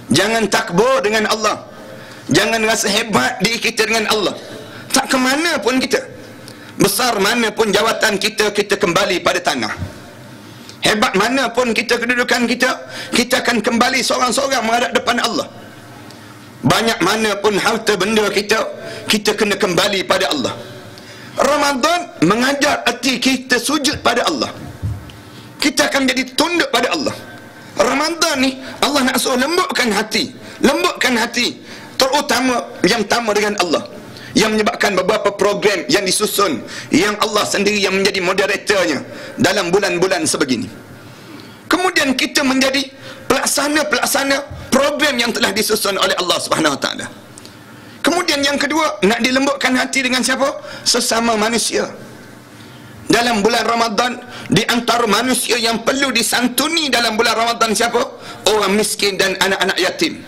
Jangan takbur dengan Allah. Jangan rasa hebat diri kita dengan Allah. Tak ke mana pun kita, besar mana pun jawatan kita, kita kembali pada tanah. Hebat mana pun kita kedudukan kita, kita akan kembali seorang-seorang menghadap depan Allah. Banyak mana pun harta benda kita, kita kena kembali pada Allah. Ramadan mengajar hati kita sujud pada Allah. Kita akan jadi tunduk pada Allah. Ramadan ni Allah nak suruh lembutkan hati, terutama yang pertama dengan Allah, yang menyebabkan beberapa program yang disusun, yang Allah sendiri yang menjadi moderatornya dalam bulan-bulan sebegini. Kemudian kita menjadi pelaksana program yang telah disusun oleh Allah Subhanahu Wa Taala. Kemudian yang kedua, nak dilembutkan hati dengan siapa? Sesama manusia. Dalam bulan Ramadan, di antara manusia yang perlu disantuni dalam bulan Ramadan siapa? Orang miskin dan anak-anak yatim.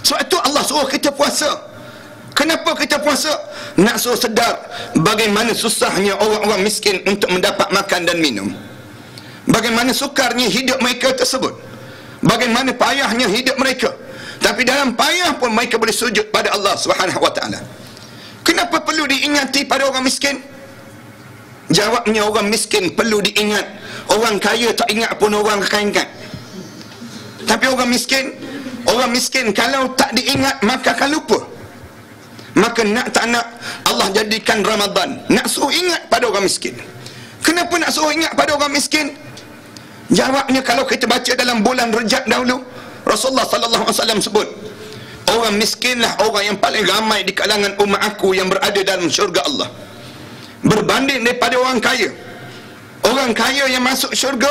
Sebab itu Allah suruh kita puasa. Kenapa kita puasa? Nak suruh sedar bagaimana susahnya orang-orang miskin untuk mendapat makan dan minum. Bagaimana sukarnya hidup mereka tersebut. Bagaimana payahnya hidup mereka. Tapi dalam payah pun mereka boleh sujud pada Allah Subhanahu Wa Taala. Kenapa perlu diingati pada orang miskin? Jawabnya, orang miskin perlu diingat. Orang kaya tak ingat pun orang kaya ingat. Tapi orang miskin kalau tak diingat maka akan lupa. Maka nak tak nak Allah jadikan Ramadan nak suruh ingat pada orang miskin. Kenapa nak suruh ingat pada orang miskin? Jawabnya, kalau kita baca dalam bulan Rejab dahulu, Rasulullah sallallahu alaihi wasallam sebut, orang miskinlah orang yang paling ramai di kalangan umat aku yang berada dalam syurga Allah, berbanding daripada orang kaya. Orang kaya yang masuk syurga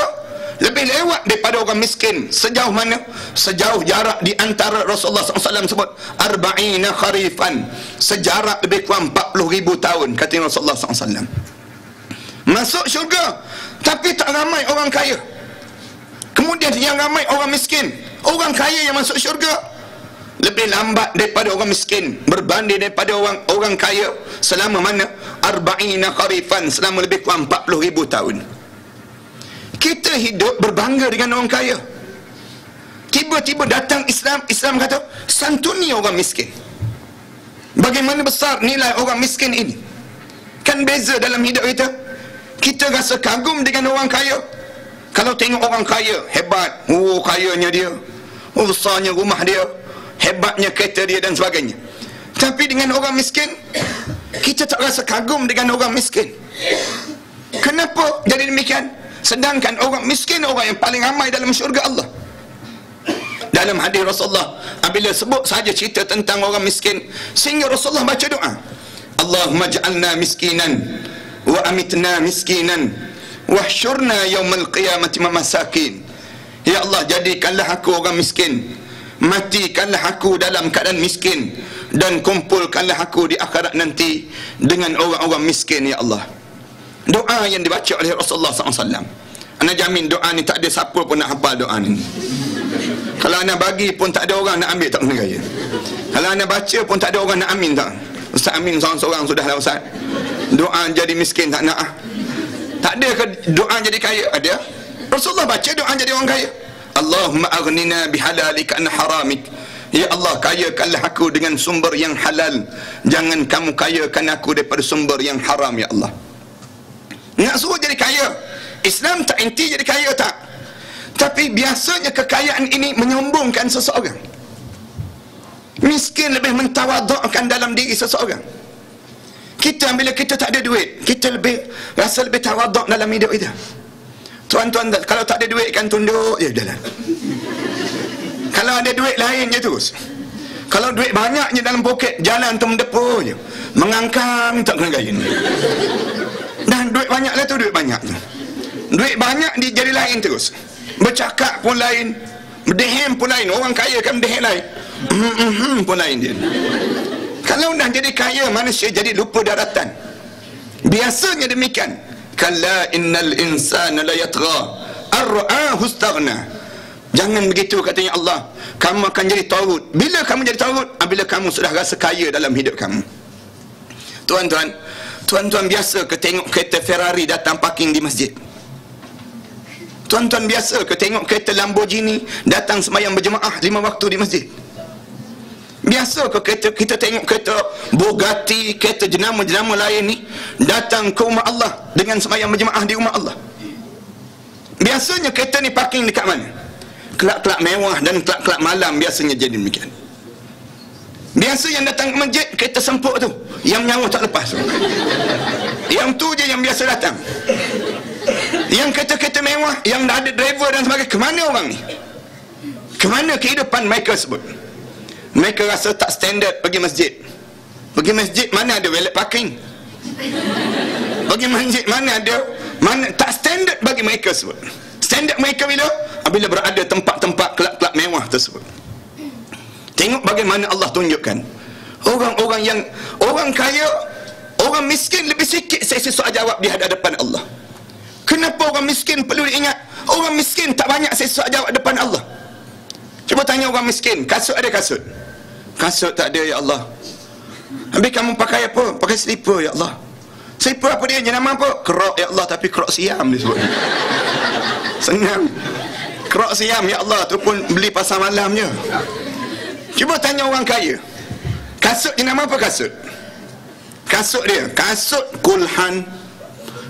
lebih lewat daripada orang miskin. Sejauh mana? Sejauh jarak di antara Rasulullah SAW sebut arba'ina kharifan, sejarak lebih kurang 40,000 tahun, kata Rasulullah SAW. Masuk syurga, tapi tak ramai orang kaya. Kemudian yang ramai orang miskin. Orang kaya yang masuk syurga lebih lambat daripada orang miskin, berbanding daripada orang kaya selama mana? Arba'ina kharifan, selama lebih kurang 40,000 tahun. Kita hidup berbangga dengan orang kaya. Tiba-tiba datang Islam kata santuni orang miskin. Bagaimana besar nilai orang miskin ini. Kan beza dalam hidup kita. Kita rasa kagum dengan orang kaya. Kalau tengok orang kaya, hebat, kayanya dia, besarnya rumah dia, hebatnya kereta dia dan sebagainya. Tapi dengan orang miskin, kita tak rasa kagum dengan orang miskin. Kenapa jadi demikian? Sedangkan orang miskin orang yang paling ramai dalam syurga Allah. Dalam hadis Rasulullah, apabila sebut saja cerita tentang orang miskin, sehingga Rasulullah baca doa, Allahumma ja'alna miskinan wa amitna miskinan wahsyurna yaumal qiyamati masakin. Ya Allah, jadikanlah aku orang miskin, matikanlah aku dalam keadaan miskin, dan kumpulkanlah aku di akhirat nanti dengan orang-orang miskin. Ya Allah. Doa yang dibaca oleh Rasulullah SAW. Ana jamin doa ni tak ada siapa pun nak hafal doa ni. Kalau ana bagi pun tak ada orang nak ambil, tak kena gaya. Kalau ana baca pun tak ada orang nak amin, tak. Ustaz amin seorang-seorang sudah lah Ustaz. Doa jadi miskin tak nak. Tak ada ke doa jadi kaya? Ada. Rasulullah baca doa jadi orang kaya. Allahumma aghnina bihalalika an haramik. Ya Allah, kayakanlah aku dengan sumber yang halal. Jangan kamu kayakan aku daripada sumber yang haram, ya Allah. Nak suruh jadi kaya. Islam tak inti jadi kaya, tak. Tapi biasanya kekayaan ini menyombongkan seseorang. Miskin lebih mentawadukkan dalam diri seseorang. Kita bila kita tak ada duit, kita rasa lebih tawaduk dalam hidup kita. Tuan-tuan, kalau tak ada duit kan tunduk je jalan. Kalau ada duit lain je terus. Kalau duit banyaknya dalam poket, jalan tu mendepu je, mengangkang tak kena gaya. Dan duit banyak lah tu, duit banyak tu. Duit banyak dia jadi lain terus. Bercakap pun lain, berdehem pun lain. Orang kaya kan berdehem lain, pun lain dia. Kalau dah jadi kaya, manusia jadi lupa daratan. Biasanya demikian. Kalla innal insana la yatgha ar-ra'ahu istaghna. Jangan begitu, katanya Allah. Kamu akan jadi tagut. Bila kamu jadi tagut? Bila kamu sudah rasa kaya dalam hidup kamu. Tuan-tuan biasa ke tengok kereta Ferrari datang parking di masjid? Tuan-tuan biasa ke tengok kereta Lamborghini datang sembahyang berjemaah 5 waktu di masjid? Biasa ke kita tengok kereta Bugatti, kereta jenama-jenama lain ni datang ke rumah Allah dengan sembahyang berjemaah di rumah Allah? Biasanya kereta ni parking dekat mana? Kelab-kelab mewah dan kelab-kelab malam biasanya jadi demikian. Biasa yang datang ke masjid kereta sempuk tu, yang nyawa tak lepas tu. Yang tu je yang biasa datang. Yang kereta-kereta mewah, yang dah ada driver dan sebagainya, ke mana orang ni? Ke mana kehidupan mereka sebut? Mereka rasa tak standard pergi masjid. Pergi masjid mana ada valet parking? Pergi masjid mana ada, tak standard bagi mereka sebut. Standard mereka bila berada tempat-tempat kelab-kelab mewah tersebut. Tengok bagaimana Allah tunjukkan orang-orang yang orang kaya, orang miskin lebih sikit sesi soal jawab di hadapan Allah. Kenapa orang miskin perlu diingat? Orang miskin tak banyak sesi soal jawab depan Allah. Cuba tanya orang miskin, kasut ada kasut? Kasut tak ada, ya Allah. Habis kamu pakai apa? Pakai slipper, ya Allah. Slipper apa dia? Jenama apa? Kerok, ya Allah. Tapi kerok siam disebut. Senang. Kerok siam, ya Allah. Tu pun beli pasar malamnya. Cuba tanya orang kaya, kasut jenama apa kasut? Kasut dia, kasut kulhan,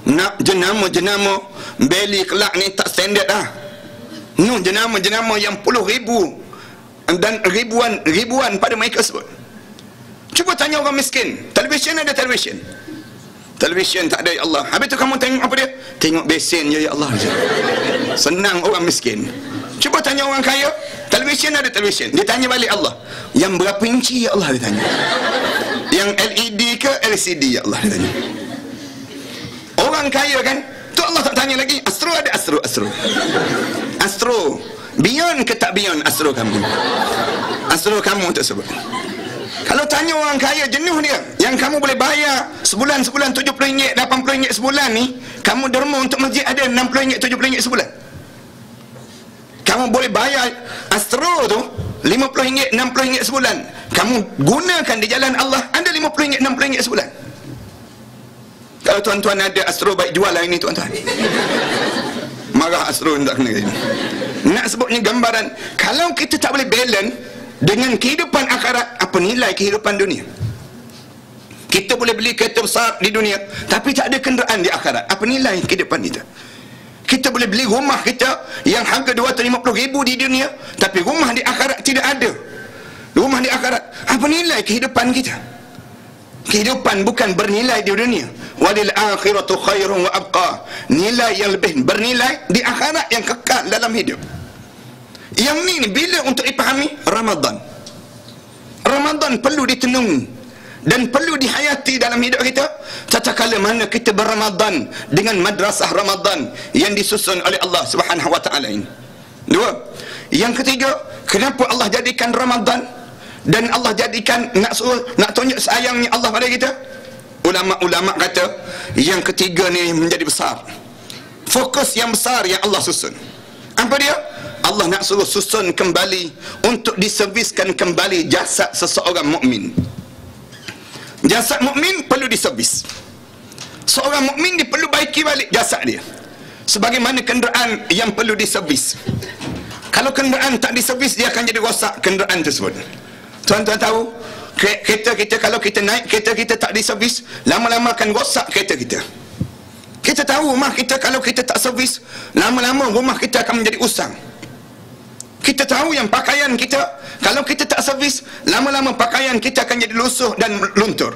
nak jenama-jenama beli kelak ni tak standard dah. No, jenama-jenama yang puluh ribu dan ribuan pada mereka sebut. Cuba tanya orang miskin, televisyen ada televisyen? Televisyen tak ada, ya Allah. Habis tu kamu tengok apa dia? Tengok besen je, ya Allah. Senang orang miskin. Cuba tanya orang kaya, televisyen ada televisyen? Dia tanya balik Allah, yang berapa inci, ya Allah, dia tanya. Yang LED ke LCD, ya Allah, dia tanya. Orang kaya kan, tu Allah tak tanya lagi. Astro ada astro? Astro beyond ke tak beyond astro kamu? Astro kamu tersebut. Kalau tanya orang kaya, jenuh dia, yang kamu boleh bayar sebulan RM70, RM80 sebulan ni, kamu derma untuk masjid ada RM60, RM70 sebulan. Kamu boleh bayar astro tu RM50, RM60 sebulan. Kamu gunakan di jalan Allah, ada RM50, RM60 sebulan. Kalau tuan-tuan ada astro, baik jual lah ini tuan-tuan. Marah astro tak kena ini. Nak sebutnya gambaran, kalau kita tak boleh balance dengan kehidupan akhirat, apa nilai kehidupan dunia? Kita boleh beli kereta besar di dunia, tapi tak ada kenderaan di akhirat. Apa nilai kehidupan kita? Kita boleh beli rumah kita yang harga 250,000 di dunia, tapi rumah di akhirat tidak ada. Rumah di akhirat, apa nilai kehidupan kita? Kehidupan bukan bernilai di dunia. Walil akhiratu khairun wa abqa. Nilai yang lebih bernilai di akhirat yang kekal dalam hidup. Yang ni bila untuk dipahami? Ramadan. Ramadan perlu ditenungi dan perlu dihayati dalam hidup kita. Tatkala mana kita berramadan dengan madrasah Ramadan yang disusun oleh Allah Subhanahu wa taala ini. Dua. Yang ketiga, kenapa Allah jadikan Ramadan dan Allah jadikan nak tunjuk sayangnya Allah pada kita? Ulama-ulama kata yang ketiga ni menjadi besar. Fokus yang besar yang Allah susun. Apa dia? Allah nak suruh susun kembali untuk diserviskan kembali jasad seseorang mukmin. Jasad mukmin perlu diservis. Seorang mukmin dia perlu baiki balik jasad dia. Sebagaimana kenderaan yang perlu diservis. Kalau kenderaan tak diservis, dia akan jadi rosak kenderaan tersebut. Tuan-tuan tahu, kereta kita, kalau kita naik kereta kita tak diservis, lama-lama akan rosak kereta kita. Kita tahu rumah kita, kalau kita tak servis, lama-lama rumah kita akan menjadi usang. Kita tahu yang pakaian kita, kalau kita tak servis, lama-lama pakaian kita akan jadi lusuh dan luntur.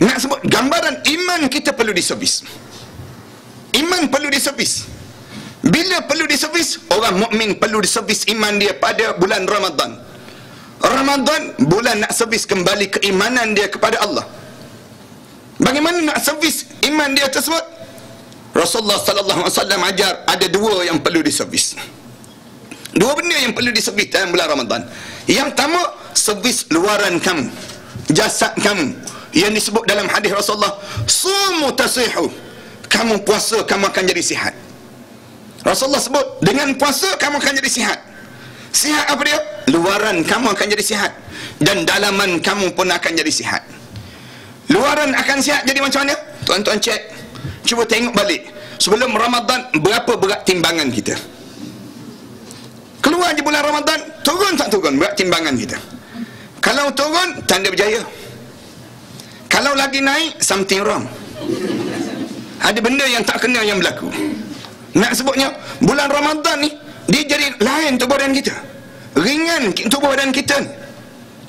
Nak sebut gambaran iman kita perlu diservis. Iman perlu diservis. Bila perlu diservis? Orang mukmin perlu diservis iman dia pada bulan Ramadan. Ramadan bulan nak servis kembali keimanan dia kepada Allah. Bagaimana nak servis iman dia tersebut? Rasulullah sallallahu alaihi wasallam ajar ada dua yang perlu diservis. Dua benda yang perlu diservis dalam bulan Ramadan. Yang pertama, servis luaran kamu, jasad kamu, yang disebut dalam hadis Rasulullah, sumu tasihu. Kamu puasa, kamu akan jadi sihat. Rasulullah sebut, dengan puasa kamu akan jadi sihat. Sihat apa dia? Luaran kamu akan jadi sihat, dan dalaman kamu pun akan jadi sihat. Luaran akan sihat jadi macam mana? Tuan-tuan cek, cuba tengok balik. sebelum Ramadan, berapa berat timbangan kita? Keluar je bulan Ramadan, turun tak turun berat timbangan kita? Kalau turun, tanda berjaya. Kalau lagi naik, something wrong. Ada benda yang tak kena yang berlaku. Nak sebutnya, bulan Ramadan ni, dia jadi lain tubuh badan kita. Ringan tubuh badan kita ni.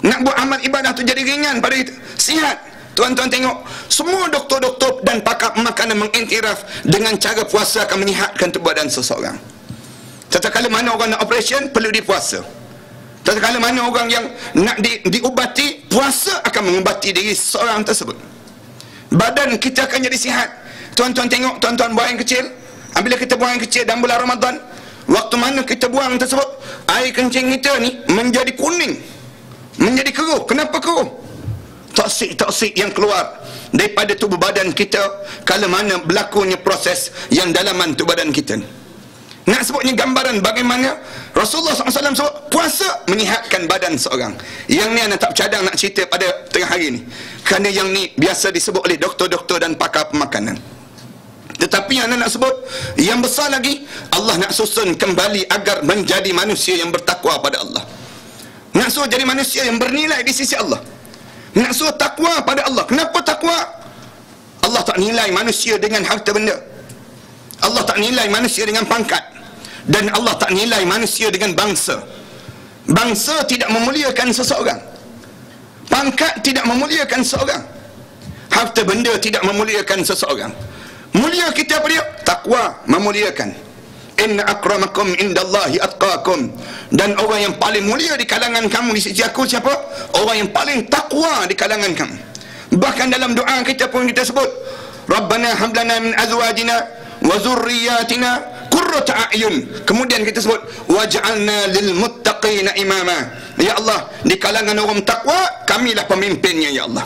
Nak buat amal ibadah tu jadi ringan pada kita. Sihat. Tuan-tuan tengok, semua doktor-doktor dan pakar makanan mengiktiraf dengan cara puasa akan menyihatkan tubuh badan seseorang. Tatkala mana orang nak operation, perlu dipuasa. Tatkala mana orang yang nak diubati, puasa akan mengubati diri seseorang tersebut. Badan kita akan jadi sihat. Tuan-tuan tengok, tuan-tuan buang yang kecil, apabila kita buang yang kecil dalam bulan Ramadan, waktu mana kita buang tersebut, air kencing kita ni menjadi kuning, menjadi keruh. Kenapa keruh? Toksik yang keluar daripada tubuh badan kita kalau mana berlakunya proses yang dalaman tubuh badan kita. Nak sebutnya gambaran bagaimana Rasulullah SAW sebut puasa menyihatkan badan seorang. Yang ni anak tak bercadang nak cerita pada tengah hari ni, kerana yang ni biasa disebut oleh doktor-doktor dan pakar pemakanan. Tetapi yang anak nak sebut yang besar lagi, Allah nak susun kembali agar menjadi manusia yang bertakwa pada Allah. Nak suruh jadi manusia yang bernilai di sisi Allah. Nak suruh takwa pada Allah. Kenapa takwa? Allah tak nilai manusia dengan harta benda. Allah tak nilai manusia dengan pangkat. Dan Allah tak nilai manusia dengan bangsa. Bangsa tidak memuliakan seseorang. Pangkat tidak memuliakan seseorang. Harta benda tidak memuliakan seseorang. Mulia kita apa dia? Takwa memuliakan. Inna akramakum indallahi atqakum. Dan orang yang paling mulia di kalangan kamu di sisi aku siapa? Orang yang paling takwa di kalangan kamu. Bahkan dalam doa kita pun kita sebut, Rabbana hablana min azwajina wa zurriyatina qurrata a'yun. Kemudian kita sebut waj'alna lil muttaqina imama. Ya Allah, di kalangan orang takwa kamilah pemimpinnya ya Allah.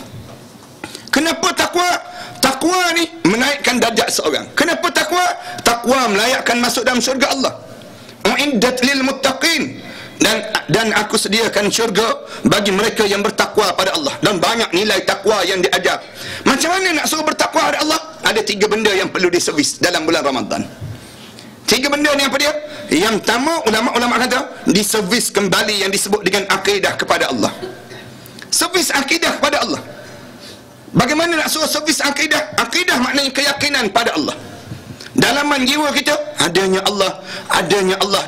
Kenapa takwa? Takwa ni menaikkan darjat seorang. Kenapa takwa? Takwa melayakkan masuk dalam syurga Allah. Uiddat lil muttaqin. Dan aku sediakan syurga bagi mereka yang bertakwa pada Allah. Dan banyak nilai takwa yang diajar. Macam mana nak suruh bertakwa pada Allah? Ada 3 benda yang perlu diservis dalam bulan Ramadan. 3 benda ni apa dia? Yang pertama, ulama-ulama kata diservis kembali yang disebut dengan akidah kepada Allah. Servis akidah kepada Allah. Bagaimana nak suruh servis akidah? Akidah maknanya keyakinan pada Allah. Dalaman jiwa kita, adanya Allah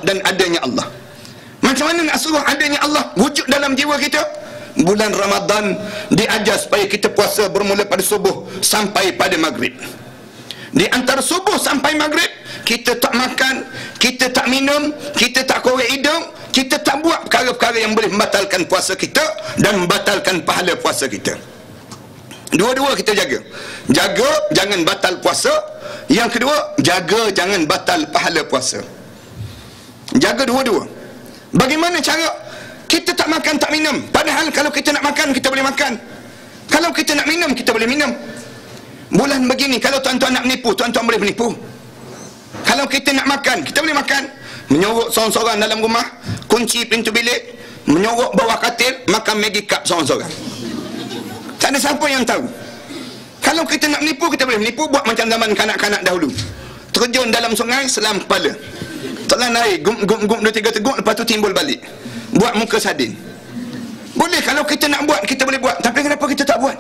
dan adanya Allah. Macam mana nak suruh adanya Allah wujud dalam jiwa kita? Bulan Ramadan diajar supaya kita puasa bermula pada subuh sampai pada maghrib. Di antara subuh sampai maghrib, kita tak makan, kita tak minum, kita tak korek hidung, kita tak buat perkara-perkara yang boleh membatalkan puasa kita dan membatalkan pahala puasa kita. Dua-dua kita jaga. Jaga jangan batal puasa. Yang kedua, jaga jangan batal pahala puasa. Jaga dua-dua. Bagaimana cara? Kita tak makan, tak minum. Padahal kalau kita nak makan, kita boleh makan. Kalau kita nak minum, kita boleh minum. Bulan begini, kalau tuan-tuan nak menipu, tuan-tuan boleh menipu. Kalau kita nak makan, kita boleh makan. Menyorok seorang-seorang dalam rumah, kunci pintu bilik, menyorok bawah katil, makan Maggi cup seorang-seorang. Tak ada siapa yang tahu. Kalau kita nak menipu, kita boleh menipu. Buat macam zaman kanak-kanak dahulu, terjun dalam sungai, selam kepala, telan air, gum 2-3 teguk, lepas tu timbul balik, buat muka sardin. Boleh, kalau kita nak buat, kita boleh buat. Tapi kenapa kita tak buat?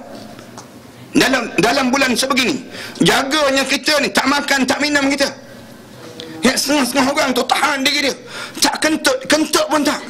Dalam bulan sebegini, jaganya kita ni, tak makan, tak minum kita. Ya, setengah-setengah orang tu tahan diri dia, tak kentut pun tak.